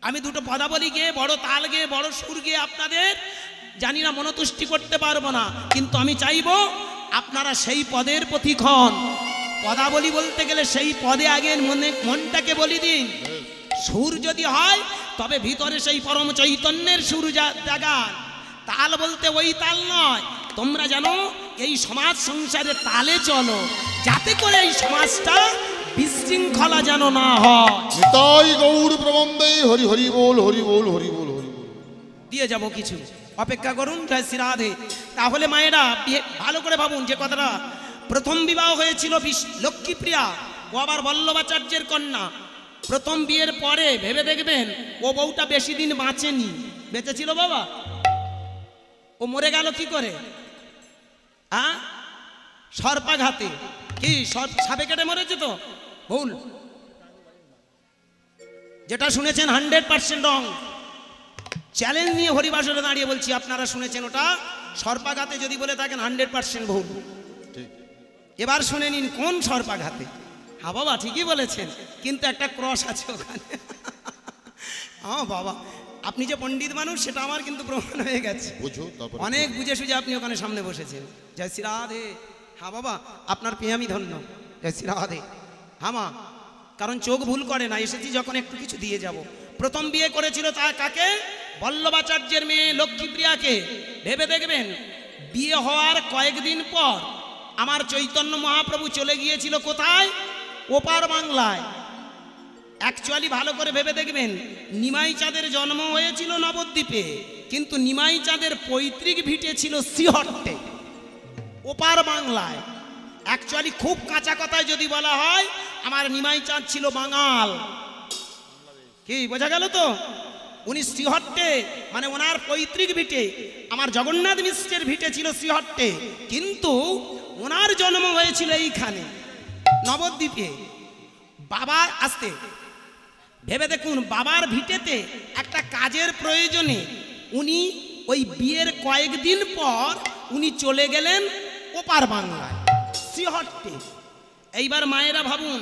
আমি দুটো পদাবলী গিয়ে বড় তাল গিয়ে বড় সুর গিয়ে আপনাদের জানি না মনোতুষ্টি করতে পারবো না, কিন্তু আমি চাইবো আপনারা সেই পদের পথিক হন। পদাবলী বলতে গেলে সেই পদে আগে মনটাকে বলি দিন। সুর যদি হয় তবে ভিতরে সেই পরম চৈতন্যের সুর জাগান। তাল বলতে ওই তাল নয়, তোমরা জানো এই সমাজ সংসারে তালে চলো, যাতে করে এই সমাজটা বিশৃঙ্খলা যেন না হয়। নিতাই গৌর প্রবন্ধে হরি হরি বল হরি বল হরি বল হরি বল। দিয়ে যাব কিছু, অপেক্ষা করুন। জয় শ্রী রাধে। তাহলে মায়েরা ভালো করে ভাবুন যে কথাটা, প্রথম বিবাহ হয়েছিল লক্ষ্মীপ্রিয়া, ও আবার বল্লভাচার্যের কন্যা। প্রথম বিয়ের পরে ভেবে দেখবেন ও বউটা বেশি দিন বাঁচেনি। বেঁচেছিল বাবা? ও মরে গেল কি করে? সর্পাঘাতে। কি সাপে কেটে মরেছে? তো ভুল, যেটা শুনেছেন 100% রং। চ্যালেঞ্জ নিয়ে হরিবাসরে দাঁড়িয়ে বলছি, আপনারা শুনেছেন ওটা সর্পাঘাতে যদি বলে থাকেন 100% ভুল। এবার শুনে নিন কোন সর্পাঘাতে। হ্যাঁ বাবা ঠিকই বলেছেন, কিন্তু একটা ক্রস আছে ওখানে। হ্যাঁ বাবা, আপনি যে পণ্ডিত মানুষ সেটা আমার কিন্তু প্রমাণ হয়ে গেছে। অনেক বুঝে সুঝে আপনি ওখানে সামনে বসেছেন। জয় শ্রী রাধে। হ্যাঁ বাবা, আপনার পেয়ে আমি ধন্য। জয় শ্রী রাধে। হ্যাঁ মা, কারণ চোখ ভুল করে না, এসেছি যখন একটু কিছু দিয়ে যাব। প্রথম বিয়ে করেছিল তা কাকে? বল্লভাচার্যের মেয়ে লক্ষ্মীপ্রিয়াকে। ভেবে দেখবেন বিয়ে হওয়ার কয়েকদিন পর আমার চৈতন্য মহাপ্রভু চলে গিয়েছিল কোথায়? ওপার বাংলায়। অ্যাকচুয়ালি ভালো করে ভেবে দেখবেন নিমাই চাঁদের জন্ম হয়েছিল নবদ্বীপে, কিন্তু নিমাই চাঁদের পৈতৃক ভিটে ছিল শ্রীহট্টে, ওপার বাংলায়। অ্যাকচুয়ালি খুব কাঁচা কথায় যদি বলা হয়, আমার নিমাই চাঁদ ছিল বাঙাল। কি বোঝা গেল তো? উনি শ্রীহট্টে, মানে ওনার পৈতৃক ভিটে। আমার জগন্নাথ মিশ্রের ভিটে ছিল শ্রীহট্টে, কিন্তু ওনার জন্ম হয়েছিল এইখানে নবদ্বীপে। বাবা আসতে ভেবে দেখুন, বাবার ভিটেতে একটা কাজের প্রয়োজনে উনি ওই বিয়ের কয়েকদিন পর উনি চলে গেলেন ওপার বাংলায়, শ্রীহট্টে। এইবার মায়েরা ভাবুন,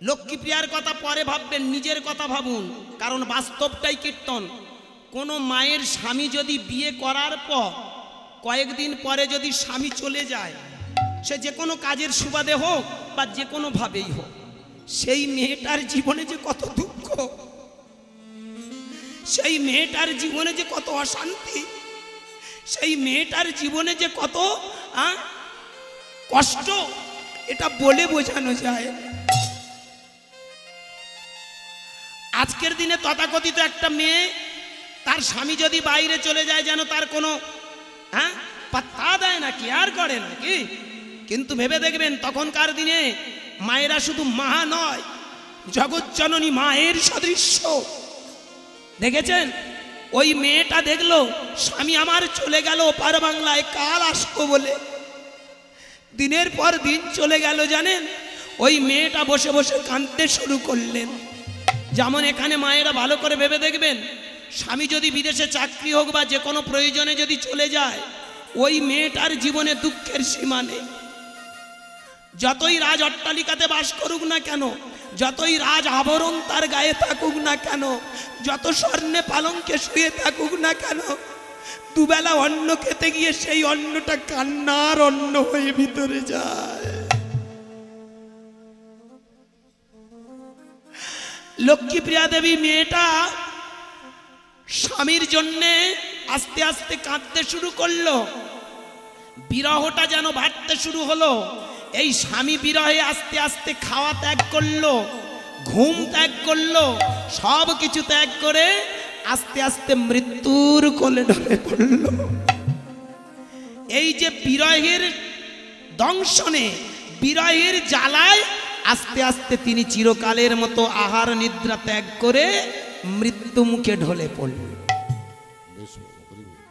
লক্ষ্মীপ্রিয়ার কথা পরে ভাববেন, নিজের কথা ভাবুন, কারণ বাস্তবটাই কীর্তন। কোনো মায়ের স্বামী যদি বিয়ে করার পর কয়েকদিন পরে যদি স্বামী চলে যায়, সে যে কোনো কাজের সুবাদে হোক বা যে কোনোভাবেই হোক, সেই মেয়েটার জীবনে যে কত দুঃখ, সেই মেয়েটার জীবনে যে কত অশান্তি, সেই মেয়েটার জীবনে যে কত কষ্ট, এটা বলে বোঝানো যায়। আজকের দিনে তথাকথিত একটা মেয়ে, তার স্বামী যদি বাইরে চলে যায় যেন তার কোনো পাত্তা দেয় না, কেয়ার করে না কি। কিন্তু ভেবে দেখবেন তখনকার দিনে মায়েরা শুধু মা নয়, জগজ্জননী মায়ের সদৃশ্য। দেখেছেন ওই মেয়েটা দেখলো স্বামী আমার চলে গেল ওপার বাংলায়, কাল আসবো বলে। দিনের পর দিন চলে গেল, জানেন ওই মেয়েটা বসে বসে কাঁদতে শুরু করলেন। যেমন এখানে মায়েরা ভালো করে ভেবে দেখবেন, স্বামী যদি বিদেশে চাকরি হোক বা যে কোনো প্রয়োজনে যদি চলে যায়, ওই মেয়েটার জীবনে দুঃখের সীমা নেই। যতই রাজ অট্টালিকাতে বাস করুক না কেন, যতই রাজ আবরণ তার গায়ে থাকুক না কেন, যত স্বর্ণে পালঙ্কে শুয়ে থাকুক না কেন, দুবেলা অন্ন খেতে গিয়ে সেই অন্নটা কান্নার অন্ন হয়ে ভিতরে যায়। লক্ষ্মীপ্রিয়া দেবী মেয়েটা স্বামীর জন্যে আস্তে আস্তে কাঁদতে শুরু করলো। বিরহটা যেন বাড়তে শুরু হলো। এই স্বামী বিরহে আস্তে আস্তে খাওয়া ত্যাগ করলো, ঘুম ত্যাগ করলো, সব কিছু ত্যাগ করে আস্তে আস্তে মৃত্যুর কোলে ঢলে পড়ল। এই যে বিরহের দংশনে, বিরহের জ্বালায় আস্তে আস্তে তিনি চিরকালের মতো আহার নিদ্রা ত্যাগ করে মৃত্যু মুখে ঢলে পড়ল।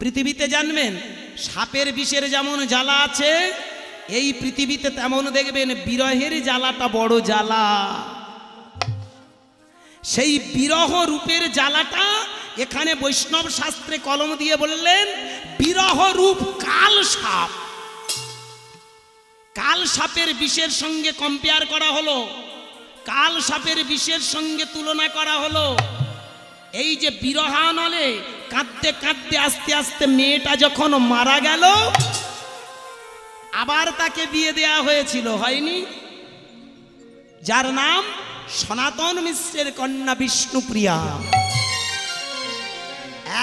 পৃথিবীতে জানবেন সাপের বিষের যেমন জ্বালা আছে, এই পৃথিবীতে তেমন দেখবেন বিরহের জ্বালাটা বড় জ্বালা। সেই বিরহ রূপের জ্বালাটা এখানে বৈষ্ণব শাস্ত্রে কলম দিয়ে বললেন বিরহ রূপ কাল সাপ। কাল সাপের বিষের সঙ্গে কম্পেয়ার করা হলো, কাল সাপের বিষের সঙ্গে তুলনা করা হলো। এই যে বিরহানলে কাঁদতে কাঁদতে আস্তে আস্তে মেয়েটা যখন মারা গেল, আবার তাকে বিয়ে দেয়া হয়েছিল, হয়নি? যার নাম সনাতন মিশ্রের কন্যা বিষ্ণুপ্রিয়া।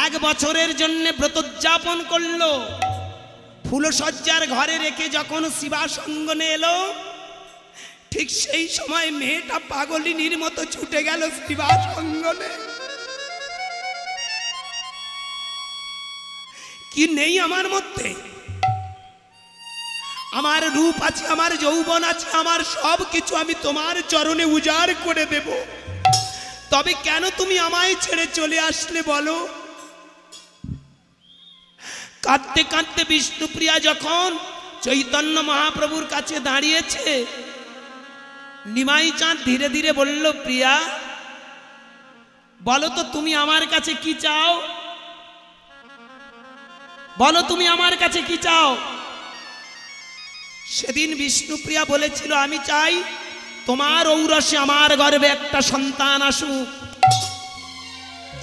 1 বছরের জন্য ব্রতোদ্যাপন করলো। ফুলসজ্জার ঘরে রেখে যখন শিবাসঙ্গনে এলো, ঠিক সেই সময় মেয়েটা পাগলিনীর মতো ছুটে গেল শিবাসঙ্গনে। কি নেই আমার মধ্যে? আমার রূপ আছে, আমার যৌবন আছে, আমার সব কিছু আমি তোমার চরণে উজাড় করে দেব। তবে কেন তুমি আমায় ছেড়ে চলে আসলে বলো? কাঁদতে কাঁদতে বিষ্ণুপ্রিয়া যখন চৈতন্য মহাপ্রভুর কাছে দাঁড়িয়েছে, নিমাই চাঁদ ধীরে ধীরে বলল, প্রিয়া বলো তো তুমি আমার কাছে কি চাও? বলো তুমি আমার কাছে কি চাও? সেদিন বিষ্ণুপ্রিয়া বলেছিল, আমি চাই তোমার ঔরসে আমার গর্ভে একটা সন্তান আসুক,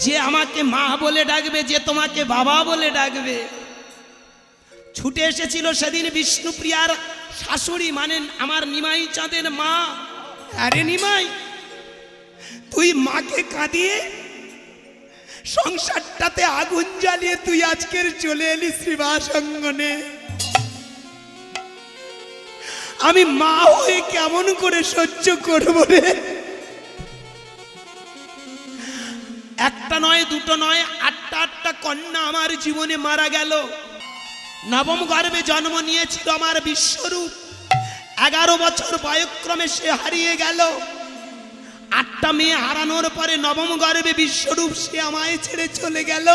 যে আমাকে মা বলে ডাকবে, যে তোমাকে বাবা বলে ডাকবে। ছুটে এসেছিল সেদিন বিষ্ণুপ্রিয়ার শাশুড়ি, মানে আমার নিমাই চাঁদের মা। আরে নিমাই, তুই মাকে কাঁদিয়ে সংসারটাতে আগুন জ্বালিয়ে তুই আজকের চলে এলি শিবাসঙ্গনে। আমি মা হয়ে কেমন করে সহ্য করব রে? একটা নয়, দুটো নয়, 8টা কন্যা আমার জীবনে মারা গেল। নবম গর্ভে জন্ম নিয়েছিল আমার বিশ্বরূপ। 11 বছর বয়ক্রমে সে হারিয়ে গেল। 8টা মেয়ে হারানোর পরে নবম গর্ভে বিশ্বরূপ সে আমায় ছেড়ে চলে গেল।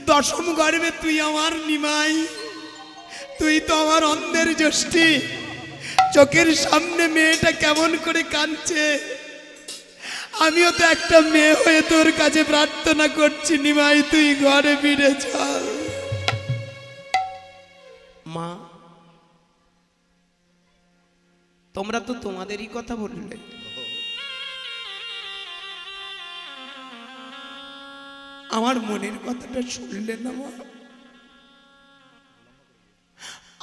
10ম গর্ভে তুই আমার নিমাই, তুই তো আমার অন্ধের জ্যোষ্ঠী। চোখের সামনে মেয়েটা কেমন করে কাঁদছে, আমিও তো একটা মেয়ে হয়ে তোর কাছে প্রার্থনা করছি, নিমাই তুই ঘরে ফিরে চল। মা, তোমরা তো তোমাদেরই কথা বললে, আমার মনের কথাটা শুনলে না মা?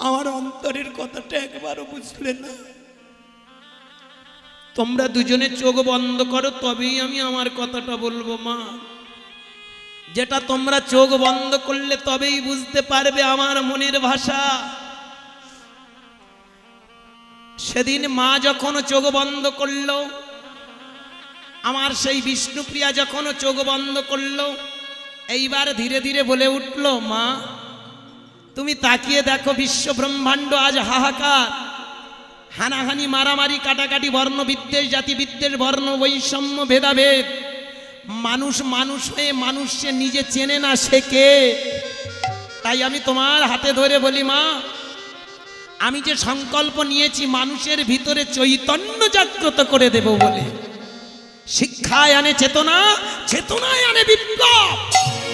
আমার অন্তরের কথাটা একবারও বুঝলে না? তোমরা দুজনে চোখ বন্ধ করো, তবেই আমি আমার কথাটা বলবো মা। যেটা তোমরা চোখ বন্ধ করলে তবেই বুঝতে পারবে আমার মনের ভাষা। সেদিন মা যখন চোখ বন্ধ করলো, আমার সেই বিষ্ণুপ্রিয়া যখন চোখ বন্ধ করলো, এইবার ধীরে ধীরে বলে উঠলো, মা তুমি তাকিয়ে দেখো, বিশ্ব ব্রহ্মাণ্ড আজ হাহাকার, হানাহানি, মারামারি, কাটাকাটি, বর্ণ বিদ্বেষ, জাতি বিদ্বেষ, বর্ণ বৈষম্য, ভেদাভেদ। মানুষ মানুষ হয়ে মানুষ সে নিজে চেনে না সে কে। তাই আমি তোমার হাতে ধরে বলি, মা আমি যে সংকল্প নিয়েছি মানুষের ভিতরে চৈতন্য জাগ্রত করে দেব বলে। শিক্ষায় আনে চেতনা, চেতনায় আনে বিপ্লব,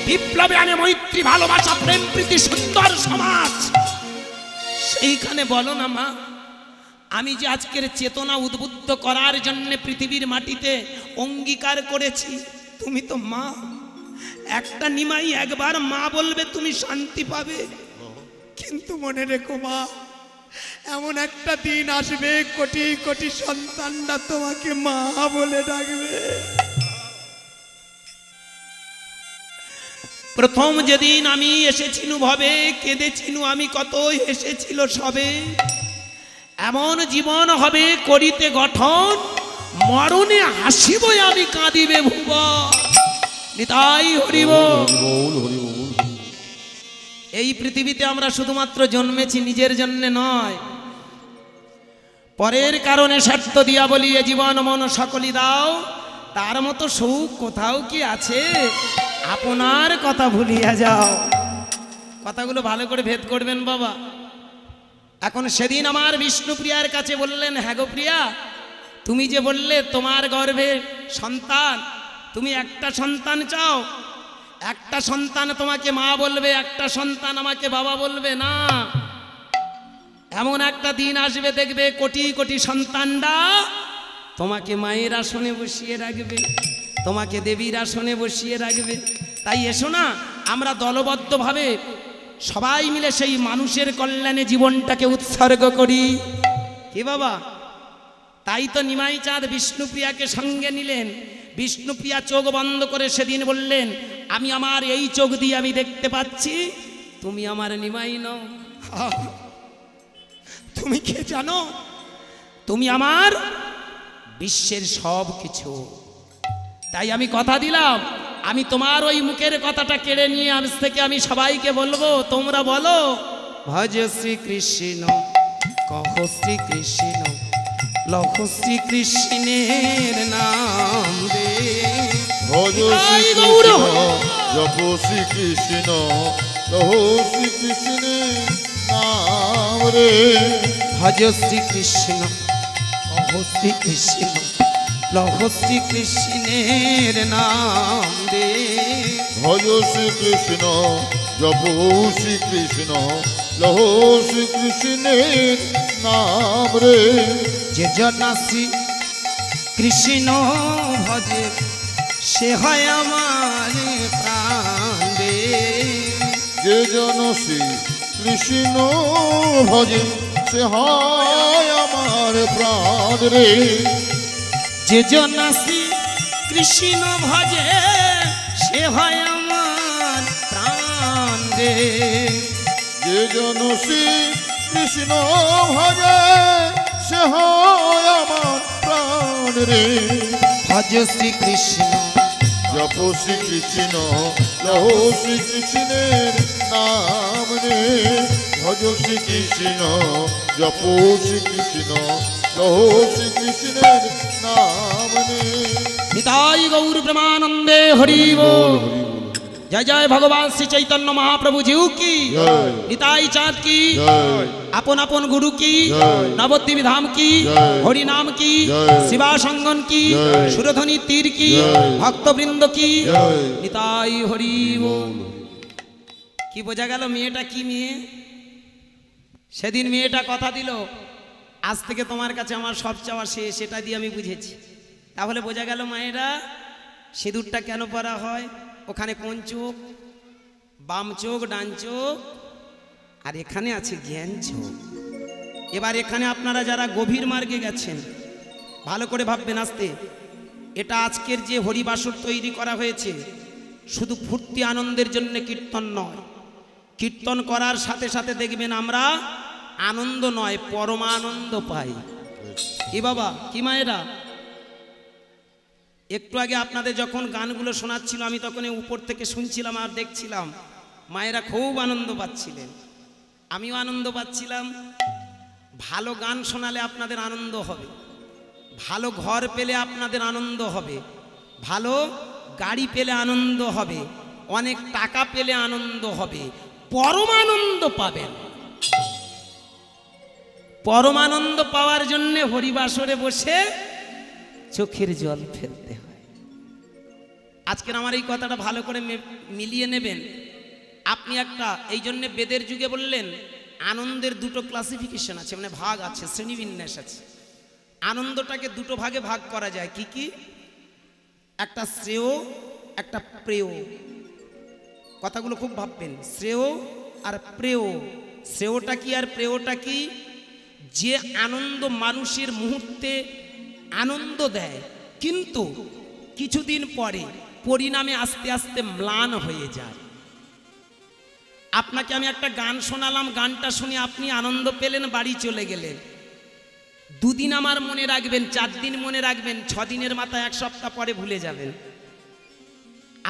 বিপ্লবে আনে মৈত্রী, ভালোবাসা, প্রেম, প্রীতি, সুন্দর সমাজ। সেইখানে বলো না মা, আমি যে আজকের চেতনা উদ্বুদ্ধ করার জন্য পৃথিবীর মাটিতে অঙ্গীকার করেছি, তুমি তো মা। একটা নিমাই একবার মা বলবে, তুমি শান্তি পাবে। কিন্তু মনে রেখো মা, এমন একটা দিন আসবে, কোটি কোটি সন্তানরা তোমাকে মা বলে ডাকবে। প্রথম যেদিন আমি এসেছিনু ভবে, কেঁদেছিনু আমি কত, হেসেছিল সবে। এমন জীবন হবে করিতে গঠন, মরণে হাসিব আমি, কাঁদিবে ভুবন। নিতাই হরিব। এই পৃথিবীতে আমরা শুধুমাত্র জন্মেছি নিজের জন্য নয়, পরের কারণে স্বার্থ দিয়া বলি, এ জীবন মন সকলি দাও। তার মতো সুখ কোথাও কি আছে? আপনার কথা ভুলিয়া যাও। কথাগুলো ভালো করে ভেদ করবেন বাবা। এখন সেদিন আমার বিষ্ণুপ্রিয়ার কাছে বললেন, হ্যাঁ গো প্রিয়া, তুমি যে বললে তোমার গর্ভে সন্তান, তুমি একটা সন্তান চাও, একটা সন্তান তোমাকে মা বলবে, একটা সন্তান আমাকে বাবা বলবে না। এমন একটা দিন আসবে দেখবে, কোটি কোটি সন্তানরা তোমাকে মায়ের আসনে বসিয়ে রাখবে, তোমাকে দেবীর আসনে বসিয়ে রাখবে। তাই এসো না, আমরা দলবদ্ধভাবে সবাই মিলে সেই মানুষের কল্যাণে জীবনটাকে উৎসর্গ করি। কি বাবা? তাই তো নিমাই চাঁদ বিষ্ণুপ্রিয়াকে সঙ্গে নিলেন। বিষ্ণুপ্রিয়া চোখ বন্ধ করে সেদিন বললেন, আমি আমার এই চোখ দিয়ে আমি দেখতে পাচ্ছি তুমি আমার নিমাই নও। তুমি কে জানো? তুমি আমার বিশ্বের সব কিছু। তাই আমি কথা দিলাম, আমি তোমার ওই মুখের কথাটা কেড়ে নিয়ে আজ থেকে আমি সবাইকে বলবো, তোমরা বলো ভজ শ্রীকৃষ্ণ, কহ শ্রীকৃষ্ণ, লহ শ্রীকৃষ্ণের নাম দে। ভজ শ্রীকৃষ্ণ, জপ শ্রীকৃষ্ণ, লহ শ্রীকৃষ্ণের নাম রে। ভজ শ্রীকৃষ্ণ, কহ শ্রীকৃষ্ণ, লহ শ্রীকৃষ্ণের নাম দে। ভজ শ্রীকৃষ্ণ, জপ শ্রীকৃষ্ণ, লহ শ্রীকৃষ্ণের নাম রে। যে জনা শ্রী কৃষ্ণ ভজে সে হয় আমার প্রাণ রে। যে জন শ্রী কৃষ্ণ ভজে সে হয় আমার প্রাণ রে। যে জনা শ্রী কৃষ্ণ ভজে সে হয় আমার প্রাণ রে। যে জন শ্রী কৃষ্ণ ভজে সে হয় আমার প্রাণ রে। ভজ শ্রীকৃষ্ণ, জপ শ্রীকৃষ্ণ, লহ শ্রীকৃষ্ণের নাম রে। ভজ শ্রীকৃষ্ণ, জপ শ্রীকৃষ্ণ, লহ শ্রীকৃষ্ণের নাম রে। নিতাই গৌর প্রেমানন্দে হরি বল। জয় জয় ভগবান শ্রী চৈতন্য মহাপ্রভু জিউ কি, জয়। নিতাই চাঁদ কি, জয়। আপন আপন গুরু কি, জয়। নবদ্বীপ ধাম কি, জয়। হরি নাম কি, জয়। শিবা সঙ্গন কি, জয়। সুরধ্বনি তীর কি, জয়। ভক্তবৃন্দ কি, জয়। নিতাই হরি বল। কি বোঝা গেল মেয়েটা কি মেয়ে? সেদিন মেয়েটা কথা দিল, আজ থেকে তোমার কাছে আমার সব চাওয়া শেষ, সেটা দিয়ে আমি বুঝেছি। তাহলে বোঝা গেল মায়েরা সিঁদুরটা কেন পরা হয়। ওখানে কোন চোখ? বাম চোখ, ডান চোখ, আর এখানে আছে জ্ঞান চোখ। এবার এখানে আপনারা যারা গভীর মার্গে গেছেন ভালো করে ভাববেন আস্তে। এটা আজকের যে হরিবাসর তৈরি করা হয়েছে শুধু ফুর্তি আনন্দের জন্য কীর্তন নয়। কীর্তন করার সাথে সাথে দেখবেন আমরা আনন্দ নয় পরমানন্দ পাই। কি বাবা, কি মায়েরা? একটু আগে আপনাদের যখন গানগুলো শোনাচ্ছিল আমি তখন উপর থেকে শুনছিলাম আর দেখছিলাম, মায়েরা খুব আনন্দ পাচ্ছিলেন, আমিও আনন্দ পাচ্ছিলাম। ভালো গান শোনালে আপনাদের আনন্দ হবে, ভালো ঘর পেলে আপনাদের আনন্দ হবে, ভালো গাড়ি পেলে আনন্দ হবে, অনেক টাকা পেলে আনন্দ হবে, পরমানন্দ পাবেন। পরমানন্দ পাওয়ার জন্য হরিবাসরে বসে চোখের জল ফেলতে হয়। আজকের আমার এই কথাটা ভালো করে মিলিয়ে নেবেন। আপনি একটা, এই জন্য বেদের যুগে বললেন আনন্দের দুটো ক্লাসিফিকেশন আছে, মানে ভাগ আছে, শ্রেণীবিন্যাস আছে। আনন্দটাকে দুটো ভাগে ভাগ করা যায়। কি কি? একটা শ্রেয়, একটা প্রেয়। কথাগুলো খুব ভাববেন, শ্রেয় আর প্রেয়। শ্রেয়টা কি আর প্রেয়টা কি? যে আনন্দ মানুষের মুহূর্তে আনন্দ দেয় কিন্তু কিছুদিন পরে পরিণামে আস্তে আস্তে ম্লান হয়ে যায়। আপনাকে আমি একটা গান শোনালাম, গানটা শুনে আপনি আনন্দ পেলেন, বাড়ি চলে গেলেন। দুদিন আমার মনে রাখবেন, 4 দিন মনে রাখবেন, 6 দিনের মাথায় 1 সপ্তাহ পরে ভুলে যাবেন।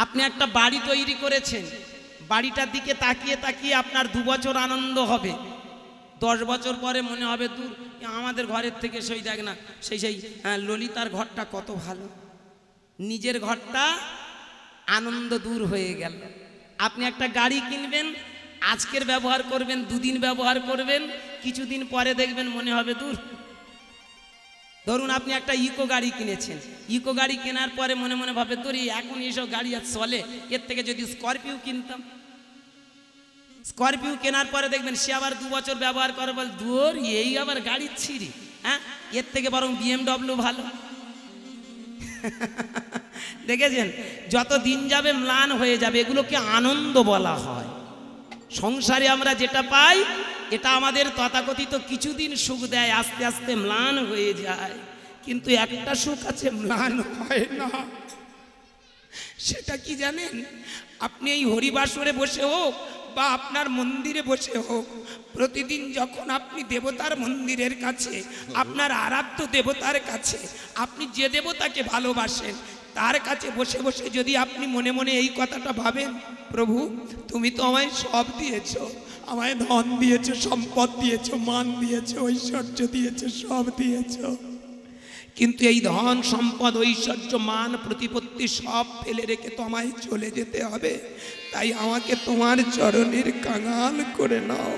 আপনি একটা বাড়ি তৈরি করেছেন, বাড়িটার দিকে তাকিয়ে তাকিয়ে আপনার 2 বছর আনন্দ হবে, 10 বছর পরে মনে হবে দূর আমাদের ঘরের থেকে সেই দেখ না সেই ললিতার ঘরটা কত ভালো। নিজের ঘরটা আনন্দ দূর হয়ে গেল। আপনি একটা গাড়ি কিনবেন, আজকের ব্যবহার করবেন, 2 দিন ব্যবহার করবেন, কিছুদিন পরে দেখবেন মনে হবে দূর। ধরুন আপনি একটা ইকো গাড়ি কিনেছেন, ইকো গাড়ি কেনার পরে মনে মনে ভাবে তোর এখন এইসব গাড়ি আর চলে, এর থেকে যদি স্করপিও কিনতাম। স্করপিও কেনার পরে দেখবেন সে আবার 2 বছর ব্যবহার করে বল দূর এই আবার গাড়ির ছিঁড়ি, হ্যাঁ এর থেকে বরং BMW ভালো। দেখেছেন, যত দিন যাবে ম্লান হয়ে যাবে, এগুলোকে আনন্দ বলা হয়। সংসারে আমরা যেটা পাই এটা আমাদের তথাকথিত কিছুদিন সুখ দেয়, আস্তে আস্তে ম্লান হয়ে যায়। কিন্তু একটা সুখ আছে ম্লান হয় না, সেটা কি জানেন? আপনি এই হরিবাসরে বসে হোক বা আপনার মন্দিরে বসে হোক, প্রতিদিন যখন আপনি দেবতার মন্দিরের কাছে, আপনার আরাধ্য দেবতার কাছে, আপনি যে দেবতাকে ভালোবাসেন তার কাছে বসে বসে যদি আপনি মনে মনে এই কথাটা ভাবেন, প্রভু তুমি তো আমায় সব দিয়েছো, আমায় ধন দিয়েছো, সম্পদ দিয়েছো, মান দিয়েছো, ঐশ্বর্য দিয়েছো, সব দিয়েছো, কিন্তু এই ধন সম্পদ ঐশ্বর্য মান প্রতিপত্তি সব ফেলে রেখে তো আমায় চলে যেতে হবে। তাই আমাকে তোমার চরণের কাঙাল করে নাও,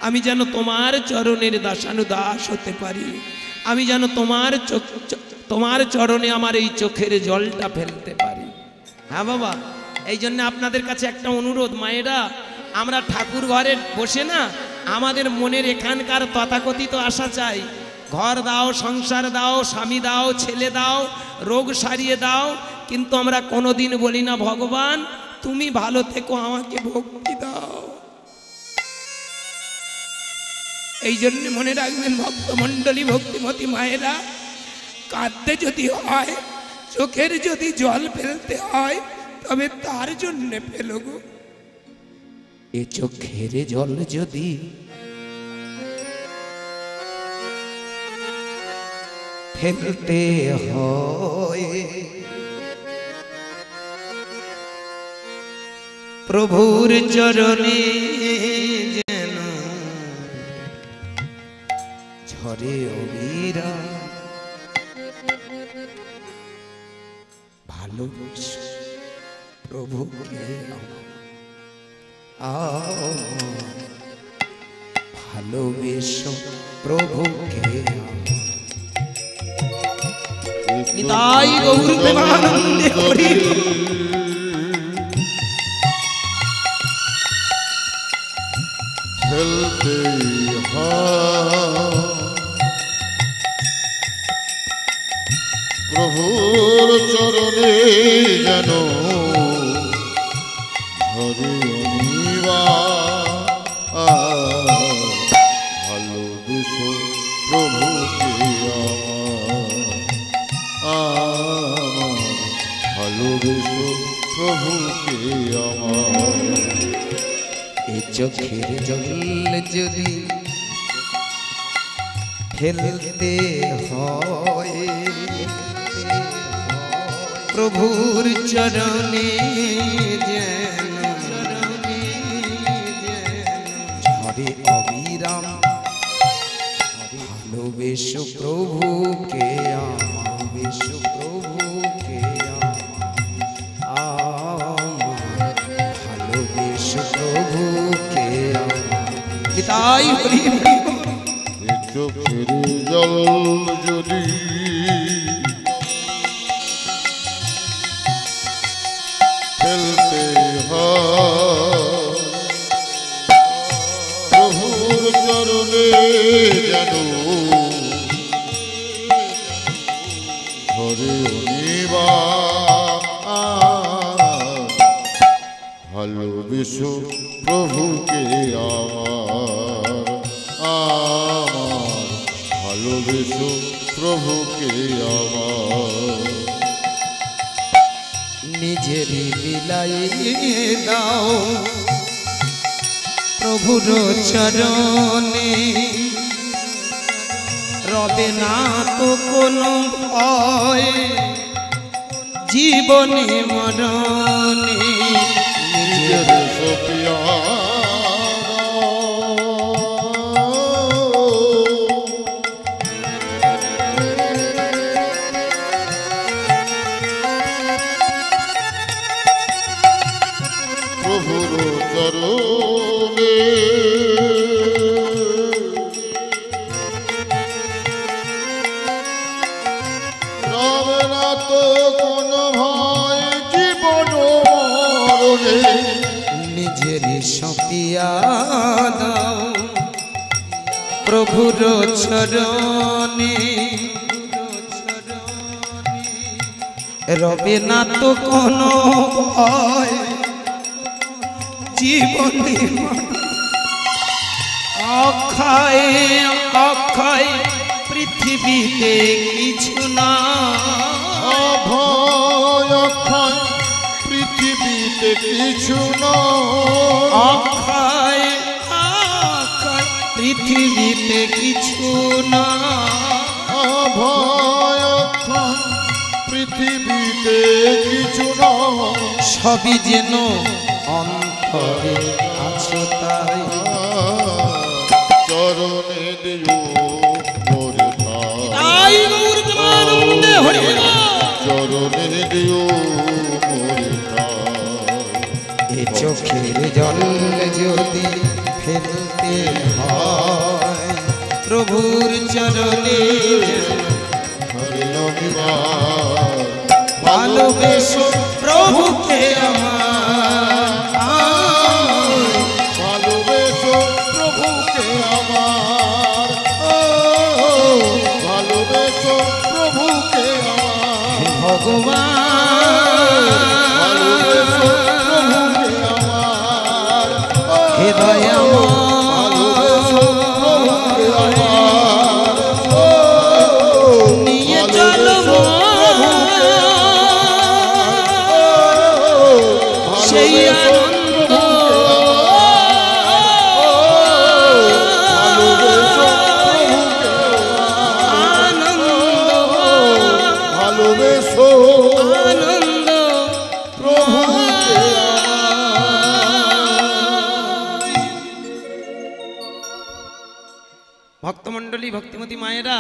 আমি যেন তোমার চরণের দাসানুদাস হতে পারি, আমি যেন তোমার চরণে আমার এই চোখের জলটা ফেলতে পারি। হ্যাঁ বাবা, এই জন্য আপনাদের কাছে একটা অনুরোধ, মায়েরা, আমরা ঠাকুর ঘরে বসে না আমাদের মনের এখানকার তথাকথিত আশা চাই, ঘর দাও, সংসার দাও, স্বামী দাও, ছেলে দাও, রোগ সারিয়ে দাও, কিন্তু আমরা কোনোদিন বলি না ভগবান তুমি ভালো থেকো, আমাকে ভক্তি দাও। এই জন্য মনে রাখবেন ভক্তমণ্ডলী, ভক্তিমতী মায়েরা, কাঁদতে যদি হয়, চোখের যদি জল ফেলতে হয়, তবে তার জন্য ফেলো গো। এ চোখের জল যদি ফেলতে হয়, প্রভুর চরণে যেন ঝরে অবিরা, ভালোবেসে প্রভুকে ভালোবেসো প্রভুকে। নিতাই গৌর প্রেমানন্দে হরি। ফেলতে হয় প্রভুর চরণে যেন ঝরে অনিবা, ভালোবেসো প্রভুকে আমার, ভালোবেসো প্রভুকে আমার। এ চোখের জল যদি ফেলতে হয়, প্রভুর চরণে যেন ঝরে অবিরাম, ভালোবেসো প্রভুকে আমার, বেসো প্রভুকে আমার, ভালোবেসো প্রভুকে আমার। তাই হরি হরি। চোখের জল যদি ফেলতে হয় প্রভুর চরণে যেন ঝরে অনিবা, ভালোবেসো প্রভুকে আমার, আমার ভালোবেসো প্রভুকে আমার। নিজের বিলাই দাও প্রভুর চরণে, রবে না তো কোনো ভয় জীবনে মরণে। নিজের সপিয়া প্রভুর চরণে রবে না তো কোনো ভয় জীবন মরণে। নিজের সপিয়া দাও প্রভুর চরণে, রবে না তো কোনো ভয় জীবনে অক্ষয় অক্ষয় পৃথিবীতে কিছু না অভয় অক্ষয় পৃথিবীতে কিছু না অক্ষয় অক্ষয় পৃথিবীতে কিছু না অভয় অক্ষয় পৃথিবীতে কিছু না সবই যেন অন্তরে আছো তাই চরণে দিও মোরে ঠাই তাই গৌর প্রেমানন্দে হরি হরি বল। চরণে দিও মোরে ঠাই এ চোখের জল যদি ফেলতে হয় প্রভুর চরণে হরিল বিবার ভালোবেসো প্রভুকে আমার ভালোবেসো প্রভুকে আমার ভালোবেসো প্রভুকে আমার ভগবান ভালোবেসো প্রভুকে আমার হৃদয় ভালোবেসো প্রভুকে আমার নিয়ে চলো সেই আনন্দ আনন্দ ভালোবেসো আনন্দ প্রভুকে ভক্তমণ্ডলী ভক্তিমতী মায়েরা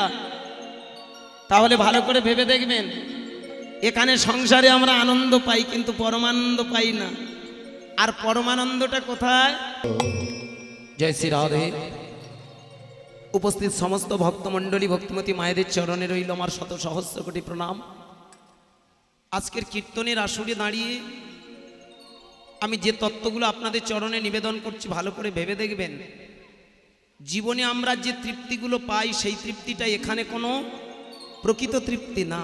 তাহলে ভালো করে ভেবে দেখবেন এখানে সংসারে আমরা আনন্দ পাই কিন্তু পরমানন্দ পাই না আর পরমানন্দটা কোথায় জয় শ্রী রাধে উপস্থিত সমস্ত ভক্তমণ্ডলী ভক্তিমতী মায়েদের চরণে রইল আমার শত সহস্র কোটি প্রণাম আজকের কীর্তনের আসরে দাঁড়িয়ে আমি যে তত্ত্বগুলো আপনাদের চরণে নিবেদন করছি ভালো করে ভেবে দেখবেন জীবনে আমরা যে তৃপ্তিগুলো পাই সেই তৃপ্তিটা এখানে কোনো প্রকৃত তৃপ্তি না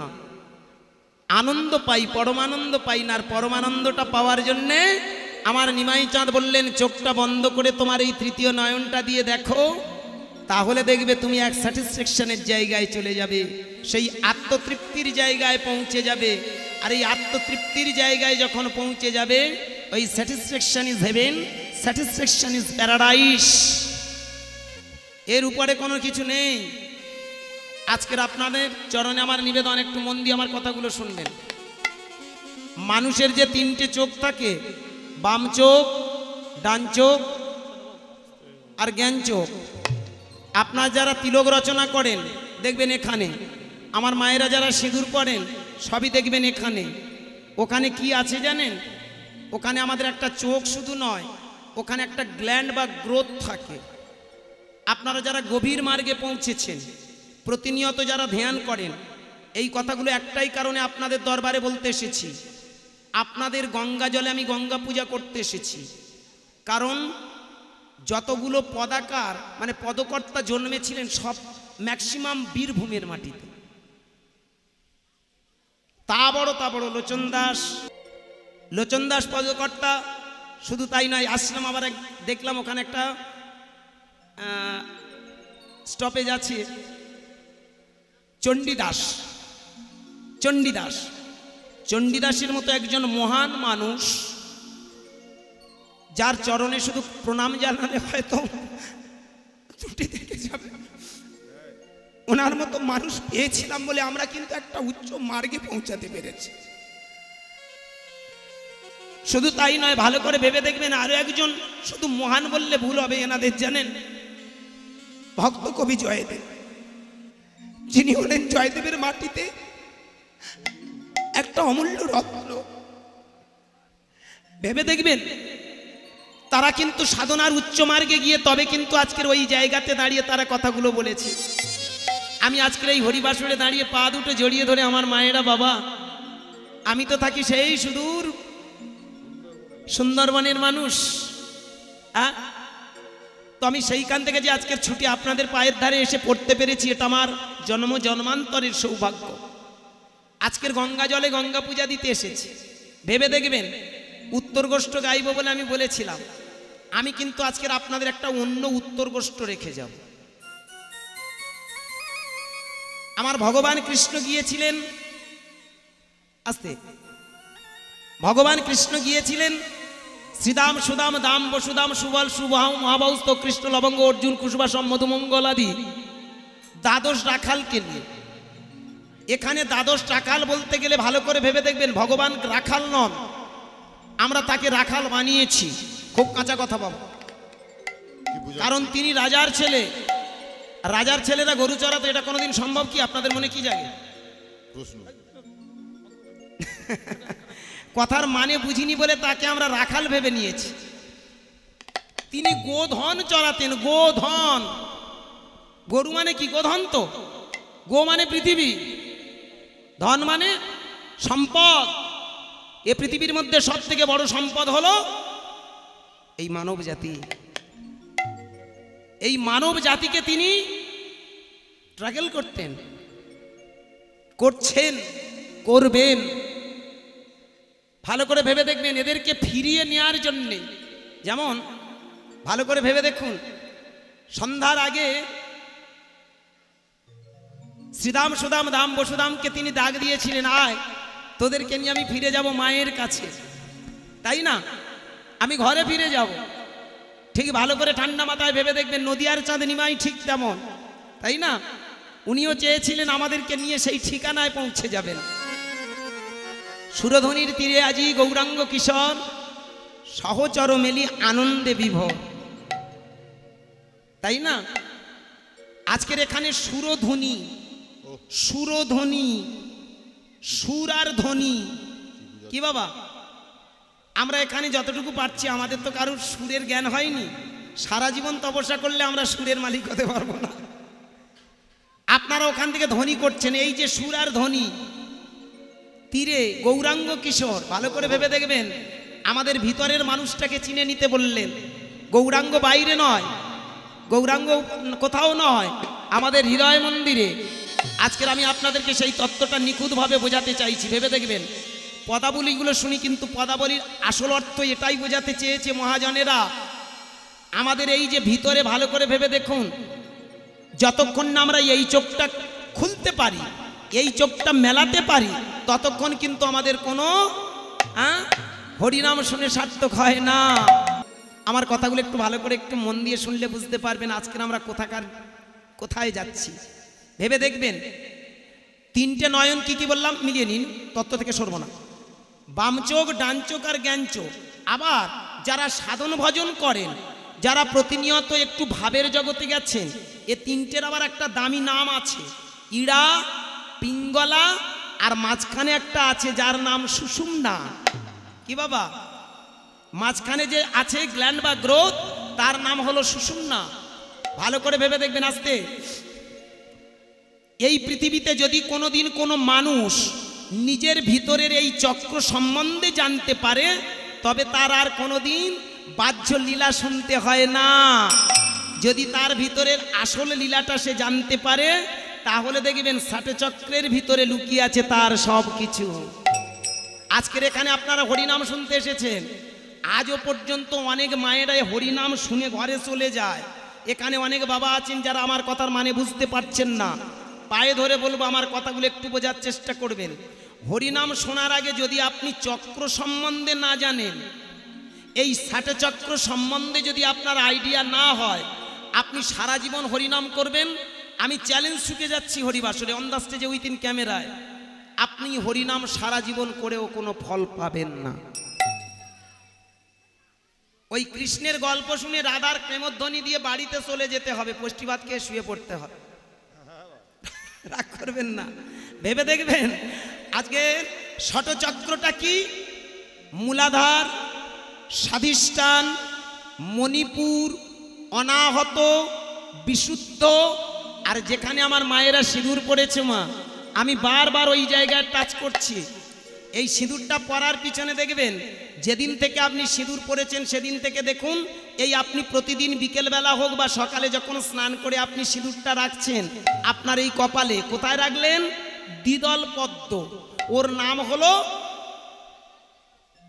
আনন্দ পাই পরমানন্দ পাই না আর পরমানন্দটা পাওয়ার জন্যে আমার নিমাই চাঁদ বললেন চোখটা বন্ধ করে তোমার এই তৃতীয় নয়নটা দিয়ে দেখো তাহলে দেখবে তুমি এক স্যাটিসফ্যাকশনের জায়গায় চলে যাবে সেই আত্মতৃপ্তির জায়গায় পৌঁছে যাবে আর এই আত্মতৃপ্তির জায়গায় যখন পৌঁছে যাবে ওই satisfaction is haven satisfaction is paradise এর উপরে কোনো কিছু নেই আজকের আপনাদের চরণে আমার নিবেদন একটু মন দিয়ে আমার কথাগুলো শুনবেন মানুষের যে তিনটে চোখ থাকে বাম চোখ ডান চোখ আর জ্ঞান চোখ আপনার যারা তিলক রচনা করেন দেখবেন এখানে আমার মায়েরা যারা সিঁদুর পড়েন সবই দেখবেন এখানে ওখানে কি আছে জানেন ওখানে আমাদের একটা চোখ শুধু নয় ওখানে একটা গ্ল্যান্ড বা গ্রোথ থাকে আপনারা যারা গভীর মার্গে পৌঁছেছেন প্রতিনিয়ত যারা ধ্যান করেন এই কথাগুলো একটাই কারণে আপনাদের দরবারে বলতে এসেছি আপনাদের গঙ্গা জলে আমি গঙ্গা পূজা করতে এসেছি কারণ যতগুলো পদাকার মানে পদকর্তা জন্মেছিলেন সব ম্যাক্সিমাম বীরভূমের মাটিতে তা বড় লোচন দাস পদকর্তা শুধু তাই নয় আসলাম আবার দেখলাম ওখানে একটা স্টপেজ আছে চণ্ডীদাসের মতো একজন মহান মানুষ যার চরণে শুধু প্রণাম জানালে হয়তো ত্রুটি থেকে যাবে ওনার মতো মানুষ পেয়েছিলাম বলে আমরা কিন্তু একটা উচ্চ মার্গে পৌঁছাতে পেরেছি শুধু তাই নয় ভালো করে ভেবে দেখবেন আরো একজন শুধু মহান বললে ভুল হবে এনাদের জানেন ভক্ত কবি জয়দেব যিনি হলেন জয়দেবের মাটিতে একটা অমূল্য রত্ন ভেবে দেখবেন তারা কিন্তু সাধনার উচ্চ মার্গে গিয়ে তবে কিন্তু আজকের ওই জায়গাতে দাঁড়িয়ে তারা কথাগুলো বলেছে আমি আজকের এই হরিবাসরে দাঁড়িয়ে পা দুটো জড়িয়ে ধরে আমার মায়েরা বাবা আমি তো থাকি সেই সুদূর সুন্দরবনের মানুষ তো আমি সেইখান থেকে যে আজকের ছুটি আপনাদের পায়ের ধারে এসে পড়তে পেরেছি এটা আমার জন্মান্তরের সৌভাগ্য আজকের গঙ্গা জলে গঙ্গা পূজা দিতে এসেছি, ভেবে দেখবেন উত্তর গোষ্ঠ গাইব বলে আমি বলেছিলাম, আমি কিন্তু আজকের আপনাদের একটা অন্য উত্তর গোষ্ঠ রেখে যাব। আমার ভগবান কৃষ্ণ গিয়েছিলেন, আস্তে, ভগবান কৃষ্ণ গিয়েছিলেন শ্রীদাম সুদাম দাম বসুদাম সুবল সুবাহ মহাবাউস্ত কৃষ্ণ লবঙ্গ অর্জুন কুসুবাসম মধুমঙ্গল আদি দ্বাদশ রাখালকে নিয়ে। এখানে দ্বাদশ রাখাল বলতে গেলে ভালো করে ভেবে দেখবেন, ভগবান রাখাল নন, আমরা তাকে রাখাল বানিয়েছি। খুব কাঁচা কথা বাবা, কারণ তিনি রাজার ছেলে। রাজার ছেলেরা গরু চড়াতো, এটা কোনোদিন সম্ভব কি? আপনাদের মনে কি জাগে? প্রশ্ন। কথার মানে বুঝিনি বলে তাকে আমরা রাখাল ভেবে নিয়েছি। তিনি গোধন চড়াতেন, গোধন। গরু মানে কি? গোধন। তো গো মানে পৃথিবী, ধন মানে সম্পদ। এ পৃথিবীর মধ্যে সব থেকে বড় সম্পদ হলো এই মানব জাতি। এই মানব জাতিকে তিনি স্ট্রাগল করতেন, করছেন, করবেন। ভালো করে ভেবে দেখবেন, এদেরকে ফিরিয়ে নেওয়ার জন্যে। যেমন ভালো করে ভেবে দেখুন, সন্ধ্যার আগে শ্রীদাম সুদাম দাম বসুদামকে তিনি ডাক দিয়েছিলেন, আয় তোদেরকে নিয়ে আমি ফিরে যাব মায়ের কাছে, তাই না? আমি ঘরে ফিরে যাব। ঠিক ভালো করে ঠান্ডা মাথায় ভেবে দেখবেন, নদিয়ার চাঁদ নিমাই ঠিক তেমন, তাই না? উনিও চেয়েছিলেন আমাদেরকে নিয়ে সেই ঠিকানায় পৌঁছে যাবেন। সুরধ্বনির তীরে আজি গৌরাঙ্গ কিশোর সহচর মেলি আনন্দে বিভোর, তাই না? আজকের এখানে সুরধ্বনি, সুরধ্বনি, সুর আর ধ্বনি কি বাবা? আমরা এখানে যতটুকু পারছি, আমাদের তো কারোর সুরের জ্ঞান হয়নি। সারা জীবন তপস্যা করলে আমরা সুরের মালিক হতে পারবো না। আপনারা ওখান থেকে ধ্বনি করছেন, এই যে সুর আর ধ্বনি। তীরে গৌরাঙ্গ কিশোর, ভালো করে ভেবে দেখবেন, আমাদের ভিতরের মানুষটাকে চিনে নিতে বললেন। গৌরাঙ্গ বাইরে নয়, গৌরাঙ্গ কোথাও নয়, আমাদের হৃদয় মন্দিরে। আজকের আমি আপনাদেরকে সেই তত্ত্বটা নিখুঁতভাবে বোঝাতে চাইছি। ভেবে দেখবেন, পদাবলীগুলো শুনি, কিন্তু পদাবলীর আসল অর্থ এটাই বোঝাতে চেয়েছে মহাজনেরা। আমাদের এই যে ভিতরে, ভালো করে ভেবে দেখুন, যতক্ষণ না আমরা এই চোখটা খুলতে পারি, এই চোখটা মেলাতে পারি, ততক্ষণ কিন্তু আমাদের কোনো হরিনাম শুনে সার্থক হয় না। আমার কথাগুলো একটু ভালো করে একটু মন দিয়ে শুনলে বুঝতে পারবেন আজকের আমরা কোথায় যাচ্ছি। ভেবে দেখবেন, তিনটে নয়ন কি কি বললাম মিলিয়ে নিন, তত্ত্ব থেকে সরব না। বাম চোখ, ডান চোখ আর জ্ঞান চোখ। আবার যারা সাধন ভজন করেন, যারা প্রতিনিয়ত একটু ভাবের জগতে গেছেন, এ তিনটের আবার একটা দামি নাম আছে, ইড়া, পিঙ্গলা, আর মাঝখানে একটা আছে যার নাম সুষুম্না। কি বাবা? মাঝখানে যে আছে গ্ল্যান্ড বা গ্রোথ, তার নাম হলো সুষুম্না। ভালো করে ভেবে দেখবেন। আসতে, এই পৃথিবীতে যদি কোনোদিন কোনো মানুষ নিজের ভিতরের এই চক্র সম্বন্ধে জানতে পারে, তবে তার আর কোনোদিন বাহ্য লীলা শুনতে হয় না। যদি তার ভিতরের আসল লীলাটা সে জানতে পারে, তাহলে দেখবেন ষাটে চক্রের ভিতরে লুকিয়ে আছে তার সব কিছু। আজকের এখানে আপনারা হরিনাম শুনতে এসেছেন, আজও পর্যন্ত অনেক মায়েরাই হরিনাম শুনে ঘরে চলে যায়। এখানে অনেক বাবা আছেন যারা আমার কথার মানে বুঝতে পারছেন না। পায়ে ধরে বলবো, আমার কথাগুলো একটু বোঝার চেষ্টা করবেন। হরিনাম শোনার আগে যদি আপনি চক্র সম্বন্ধে না জানেন, এই ষাটে চক্র সম্বন্ধে যদি আপনার আইডিয়া না হয়, আপনি সারা জীবন হরিনাম করবেন। আমি চ্যালেঞ্জ ছুটে যাচ্ছি হরিবাসরে, অন দ্য স্টেজে উইথ ইন ক্যামেরায়, আপনি হরিনাম সারা জীবন করেও কোনো ফল পাবেন না। ওই কৃষ্ণের গল্প শুনে রাধার প্রেমধ্বনি দিয়ে বাড়িতে চলে যেতে হবে, পুষ্টি ভাত খেয়ে শুয়ে পড়তে হবে। রাগ করবেন না, ভেবে দেখবেন আজকে ষটচক্রটা কি? মূলাধার, স্বাধিষ্ঠান, মণিপুর, অনাহত, বিশুদ্ধ। আর যেখানে আমার মায়েরা সিঁদুর পড়েছে, মা আমি বারবার ওই জায়গায় টাচ করছি। এই সিঁদুরটা পরার পিছনে দেখবেন, যেদিন থেকে আপনি সিঁদুর পরেছেন সেদিন থেকে দেখুন, এই আপনি প্রতিদিন বিকেলবেলা হোক বা সকালে যখন স্নান করে আপনি সিঁদুরটা রাখছেন, আপনার এই কপালে কোথায় রাখলেন? দ্বিদল পদ্ম। ওর নাম হলো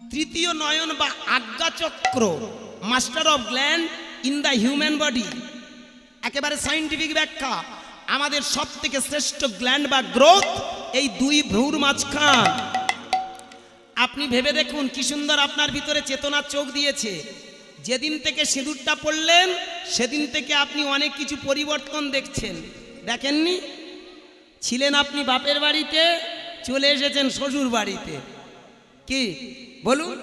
তৃতীয় নয়ন বা আজ্ঞাচক্র, master of gland in the human body. একেবারে সায়েন্টিফিক ব্যাখ্যা, আমাদের সব থেকে শ্রেষ্ঠ গ্ল্যান্ড বা গ্রোথ এই দুই ভ্রুর মাঝখান। আপনি ভেবে দেখুন কি সুন্দর আপনার ভিতরে চেতনার চোখ দিয়েছে। যেদিন থেকে সিঁদুরটা পড়লেন সেদিন থেকে আপনি অনেক কিছু পরিবর্তন দেখছেন, দেখেননি? ছিলেন আপনি বাপের বাড়িতে, চলে এসেছেন শ্বশুর বাড়িতে। কি বলুন,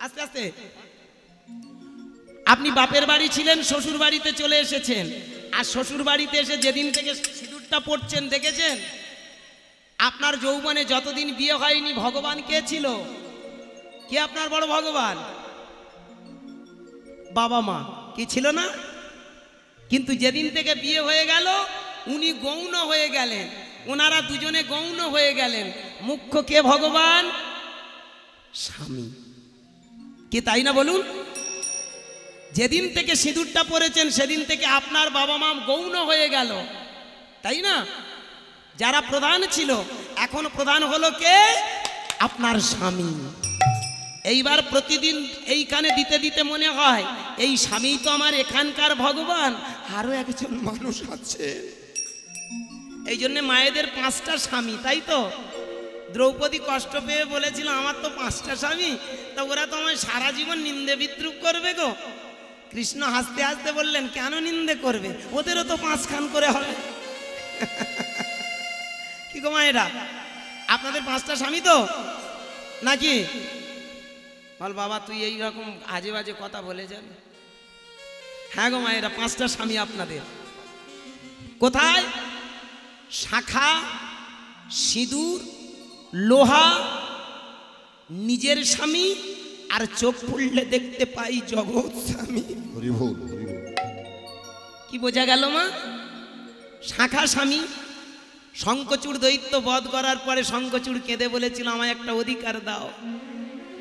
আস্তে আস্তে। আপনি বাপের বাড়ি ছিলেন, শ্বশুর বাড়িতে চলে এসেছেন। আর শ্বশুর বাড়িতে এসে যেদিন থেকে সিঁদুরটা পড়ছেন দেখেছেন আপনার যৌবনে যতদিন বিয়ে হয়নি ভগবান কে ছিল? কে আপনার বড় ভগবান? বাবা মা। কি ছিল না? কিন্তু যেদিন থেকে বিয়ে হয়ে গেল উনি গৌণ হয়ে গেলেন, ওনারা দুজনে গৌণ হয়ে গেলেন। মুখ্য কে? ভগবান, স্বামী। কে, তাই না বলুন? যেদিন থেকে সিঁদুরটা পরেছেন সেদিন থেকে আপনার বাবা মা গৌণ হয়ে গেল, তাই না? যারা প্রধান ছিল এখন প্রধান হলো কে? আপনার স্বামী। এইবার প্রতিদিন এইখানে দিতে দিতে মনে হয় এই স্বামী তো আমার এখানকার ভগবান, আরো একজন মানুষ আছে। এই জন্য মায়েদের 5টা স্বামী, তাই তো? দ্রৌপদী কষ্ট পেয়ে বলেছিল আমার তো 5টা স্বামী, তা ওরা তো আমায় সারা জীবন নিন্দে বিদ্রুপ করবে গো। কৃষ্ণ হাসতে হাসতে বললেন কেন নিন্দে করবে, ওদেরও তো 5 খান করে হবে। কি গো মায়েরা, আপনাদের 5টা স্বামী তো নাকি? বল বাবা তুই এইরকম আজে বাজে কথা বলে যাবি? হ্যাঁ গো মায়েরা, 5টা স্বামী আপনাদের। কোথায়? শাখা, সিঁদুর, লোহা, নিজের স্বামী, আর চোখ খুললে দেখতে পাই জগৎ স্বামী। হরি বল, হরি বল। কি বোঝা গেল মা? শাখা স্বামী। শঙ্খচূড় দৈত্য বধ করার পরে শঙ্খচূড় কেঁদে বলেছিল আমায় একটা অধিকার দাও,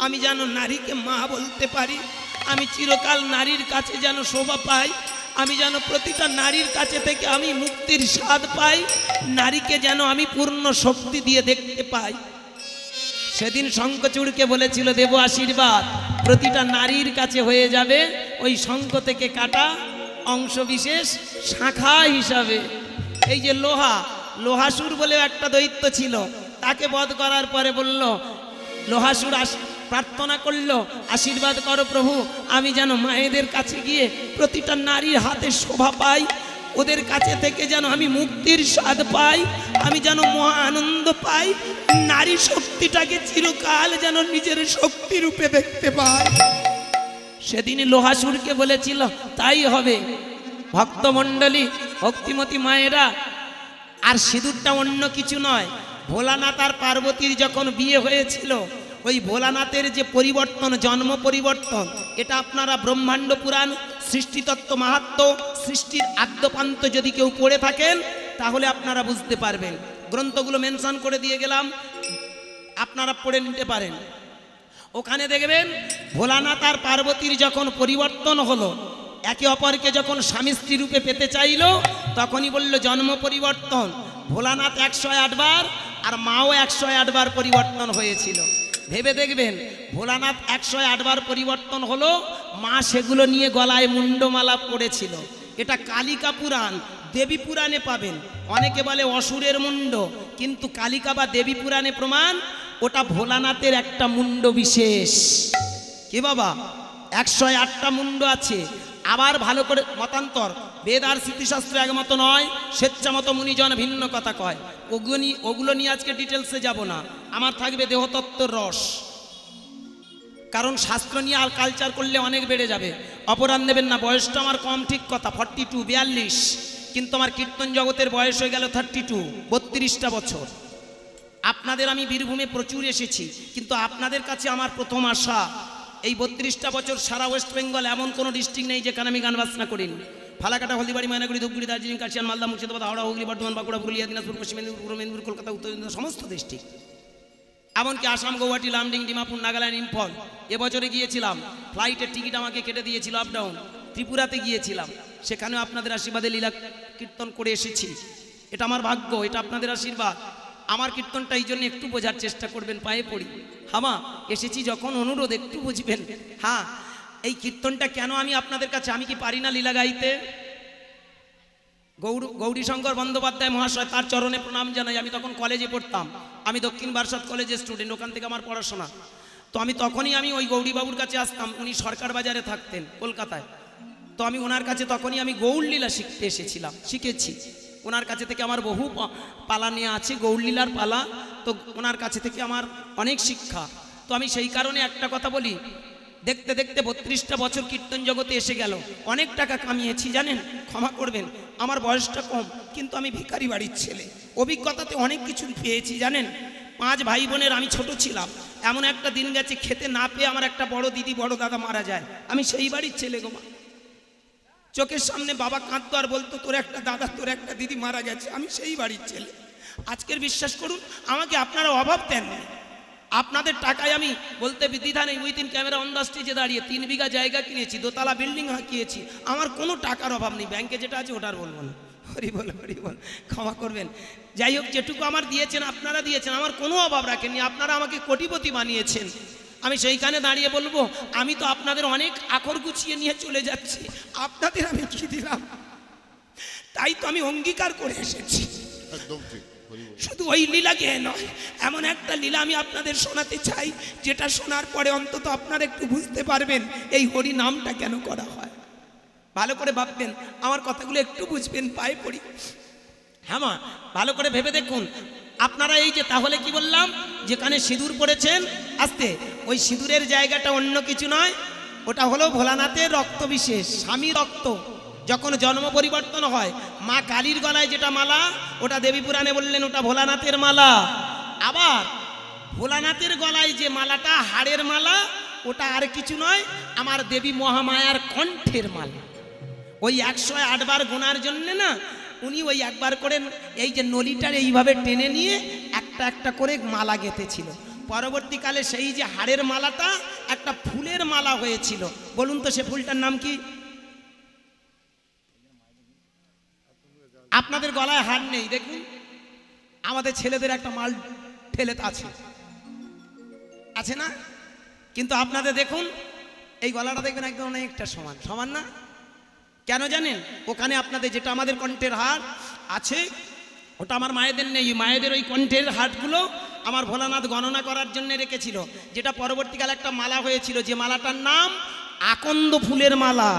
আমি যেন নারীকে মা বলতে পারি, আমি চিরকাল নারীর কাছে যেন শোভা পাই, আমি যেন প্রতিটা নারীর কাছে থেকে আমি মুক্তির স্বাদ পাই, নারীকে যেন আমি পূর্ণ শক্তি দিয়ে দেখতে পাই। সেদিন শঙ্খচূড়কে বলেছিল দেব আশীর্বাদ, প্রতিটা নারীর কাছে হয়ে যাবে ওই শঙ্খ থেকে কাটা অংশ বিশেষ শাখা হিসাবে। এই যে লোহাসুর বলে একটা দৈত্য ছিল, তাকে বধ করার পরে বলল, লোহাসুর প্রার্থনা করলো আশীর্বাদ করো প্রভু, আমি যেন মায়েদের কাছে গিয়ে প্রতিটা নারীর হাতে শোভা পাই, ওদের কাছে থেকে যেন আমি মুক্তির স্বাদ পাই, আমি যেন মহা আনন্দ পাই, নারী শক্তিটাকে চিরকাল যেন নিজের শক্তি রূপে দেখতে পাই। সেদিন লোহাসুরকে বলেছিল তাই হবে। ভক্তমণ্ডলী, ভক্তিমতী মায়েরা, আর সিঁদুরটা অন্য কিছু নয়, ভোলানাথ আর পার্বতীর যখন বিয়ে হয়েছিল ওই ভোলানাথের যে পরিবর্তন, জন্ম পরিবর্তন, এটা আপনারা ব্রহ্মাণ্ড পুরাণ, সৃষ্টিতত্ত্ব মাহাত্ম্য, সৃষ্টির আদ্যপান্ত যদি কেউ পড়ে থাকেন তাহলে আপনারা বুঝতে পারবেন। গ্রন্থগুলো মেনশন করে দিয়ে গেলাম, আপনারা পড়ে নিতে পারেন। ওখানে দেখবেন ভোলানাথ আর পার্বতীর যখন পরিবর্তন হলো, একে অপরকে যখন স্বামী স্ত্রী রূপে পেতে চাইল, তখনই বলল জন্ম পরিবর্তন। ভোলানাথ 108 বার আর মাও 108 বার পরিবর্তন হয়েছিল। ভেবে দেখবেন ভোলানাথ 108 বার পরিবর্তন হলো, মা সেগুলো নিয়ে গলায় মুন্ডমালা পড়েছিল। এটা কালিকা পুরাণ, দেবী পুরাণে পাবেন। অনেকে বলে অসুরের মুন্ড, কিন্তু কালিকা বা দেবী পুরাণে প্রমাণ ওটা ভোলানাথের একটা মুন্ড বিশেষ। কি বাবা, 108টা মুন্ড আছে। আবার ভালো করে মতান্তর, বেদ আর স্মৃতিশাস্ত্র একমত নয়, স্বেচ্ছামত মুনিজন ভিন্ন কথা কয়। ওগুলো নিয়ে আজকে ডিটেলসে যাব না, আমার থাকবে দেহতত্ত্বর রস, কারণ শাস্ত্র নিয়ে আর কালচার করলে অনেক বেড়ে যাবে। অপরাধ নেবেন না, বয়সটা আমার কম ঠিক কথা, 42 42, কিন্তু আমার কীর্তন জগতের বয়স হয়ে গেল 32, 32টা বছর। আপনাদের আমি বীরভূমে প্রচুর এসেছি, কিন্তু আপনাদের কাছে আমার প্রথম আশা, এই 32টা বছর সারা ওয়েস্ট বেঙ্গল এমন কোনো ডিস্ট্রিক্ট নেই যেখানে আমি গান বাজনা করিনি। ফালাকাটা, হলদিবাড়ি, ময়নাগুড়ি, ধূপগুড়ি, দার্জিলিং, কাশিয়ান, মালদা, মুর্শিদাবাদ, হাওড়া, হুগলি, বর্ধমান, বাঁকুড়া, পুরুলিয়া, দিনাজপুর, পশ্চিম মেদিনীপুর, পূর্ব মেদিনীপুর, কলকাতা, উত্তর দিনাজপুর, সমস্ত ডিস্ট্রিক্ট, এমনকি আসাম, গৌহাটি, লামডিং, ডিমাপুর, নাগাল্যান্ড, ইম্ফল। এবছরে গিয়েছিলাম, ফ্লাইটের টিকিট আমাকে কেটে দিয়েছিল আপ ডাউন। ত্রিপুরাতে গিয়েছিলাম, সেখানেও আপনাদের আশীর্বাদে লীলা কীর্তন করে এসেছি। এটা আমার ভাগ্য, এটা আপনাদের আশীর্বাদ। আমার কীর্তনটা এই জন্য একটু বোঝার চেষ্টা করবেন, পায়ে পড়ি। হামা এসেছি যখন, অনুরোধ একটু বুঝবেন। হ্যাঁ, এই কীর্তনটা কেন আমি আপনাদের কাছে, আমি কি পারি না লীলা গাইতে? গৌরীশঙ্কর বন্দ্যোপাধ্যায় মহাশয়, তার চরণে প্রণাম জানাই। আমি তখন কলেজে পড়তাম, আমি দক্ষিণ বারাসাত কলেজের স্টুডেন্ট, ওখান থেকে আমার পড়াশোনা। তো আমি তখনই ওই গৌরীবাবুর কাছে আসতাম, উনি সরকার বাজারে থাকতেন কলকাতায়। তো আমি ওনার কাছে তখনই আমি গৌরলীলা শিখতে এসেছিলাম, শিখেছি ওনার কাছে থেকে। আমার বহু পালা নিয়ে আছে গৌরলীলার পালা, তো ওনার কাছে থেকে আমার অনেক শিক্ষা। তো আমি সেই কারণে একটা কথা বলি, দেখতে দেখতে 32টা বছর কীর্তন জগতে এসে গেল, অনেক টাকা কামিয়েছি জানেন, ক্ষমা করবেন আমার বয়সটা কম, কিন্তু আমি ভিখারি বাড়ির ছেলে, অভিজ্ঞতাতে অনেক কিছু পেয়েছি জানেন। 5 ভাই বোনের আমি ছোট ছিলাম, এমন একটা দিন গেছে খেতে না পেয়ে আমার একটা বড় দিদি বড় দাদা মারা যায়, আমি সেই বাড়ির ছেলে গো মা। চোখের সামনে বাবা কাঁদতো আর বলতো তোর একটা দাদা তোর একটা দিদি মারা গেছে, আমি সেই বাড়ির ছেলে। আজকের বিশ্বাস করুন আমাকে আপনারা অভাব দেননি, আপনাদের টাকায় আমি বলতে দ্বিধা নেই, উইথিন ক্যামেরা অন দ্য স্টেজে দাঁড়িয়ে 3 বিঘা জায়গা কিনেছি, দোতলা বিল্ডিং হাঁকিয়েছি, আমার কোনো টাকার অভাব নেই, ব্যাংকে যেটা আছে ওটার বলবো না, হরি বল হরি বল, ক্ষমা করবেন। যাই হোক, যেটুকু আমার দিয়েছেন আপনারা দিয়েছেন, আমার কোনো অভাব রাখেননি, আপনারা আমাকে কোটিপতি বানিয়েছেন। আমি সেইখানে দাঁড়িয়ে বলবো আমি তো আপনাদের অনেক আখর গুছিয়ে নিয়ে চলে যাচ্ছি, আপনাদের আমি কি দিলাম? তাই তো আমি অঙ্গীকার করে এসেছি। একদম ঠিক। শুধু ওই লীলা গেয়ে নয়, এমন একটা লীলা আমি আপনাদের শোনাতে চাই, যেটা শোনার পরে অন্তত আপনারা একটু বুঝতে পারবেন এই হরি নামটা কেন করা হয়। ভালো করে ভাববেন, আমার কথাগুলো একটু বুঝবেন, পায়ে পড়ি। হ্যাঁ মা, ভালো করে ভেবে দেখুন আপনারা। এই যে তাহলে কি বললাম, যেখানে সিঁদুর পড়েছেন আস্তে, ওই সিঁদুরের জায়গাটা অন্য কিছু নয়, ওটা হলো ভোলানাথের রক্ত বিশেষ, স্বামী রক্ত। যখন জন্ম পরিবর্তন হয়, মা কালীর গলায় যেটা মালা, ওটা দেবী পুরাণে বললেন ওটা ভোলানাথের মালা। আবার ভোলানাথের গলায় যে মালাটা হাড়ের মালা, ওটা আর কিছু নয়, আমার দেবী মহামায়ার কণ্ঠের মালা। ওই 108 বার গোনার জন্যে না, উনি ওই একবার করে এই যে নলিটার এইভাবে টেনে নিয়ে একটা একটা করে মালা গেঁথেছিল। পরবর্তীকালে সেই যে হাড়ের মালাটা একটা ফুলের মালা হয়েছিল। বলুন তো সে ফুলটার নাম কি? আপনাদের গলায় হাড় নেই, দেখুন আমাদের ছেলেদের একটা মাল ঠেলে আছে না, কিন্তু আপনাদের দেখুন এই গলাটা দেখবেন একদম অনেকটা সমান সমান না। কেন জানেন? ওখানে আপনাদের যেটা আমাদের কণ্ঠের হাড় আছে, ওটা আমার মায়েদের নেই। মায়েদের ওই কণ্ঠের হাড়গুলো আমার ভোলানাথ গণনা করার জন্য রেখেছিল, যেটা পরবর্তীকালে একটা মালা হয়েছিল, যে মালাটার নাম আকন্দ ফুলের মালা।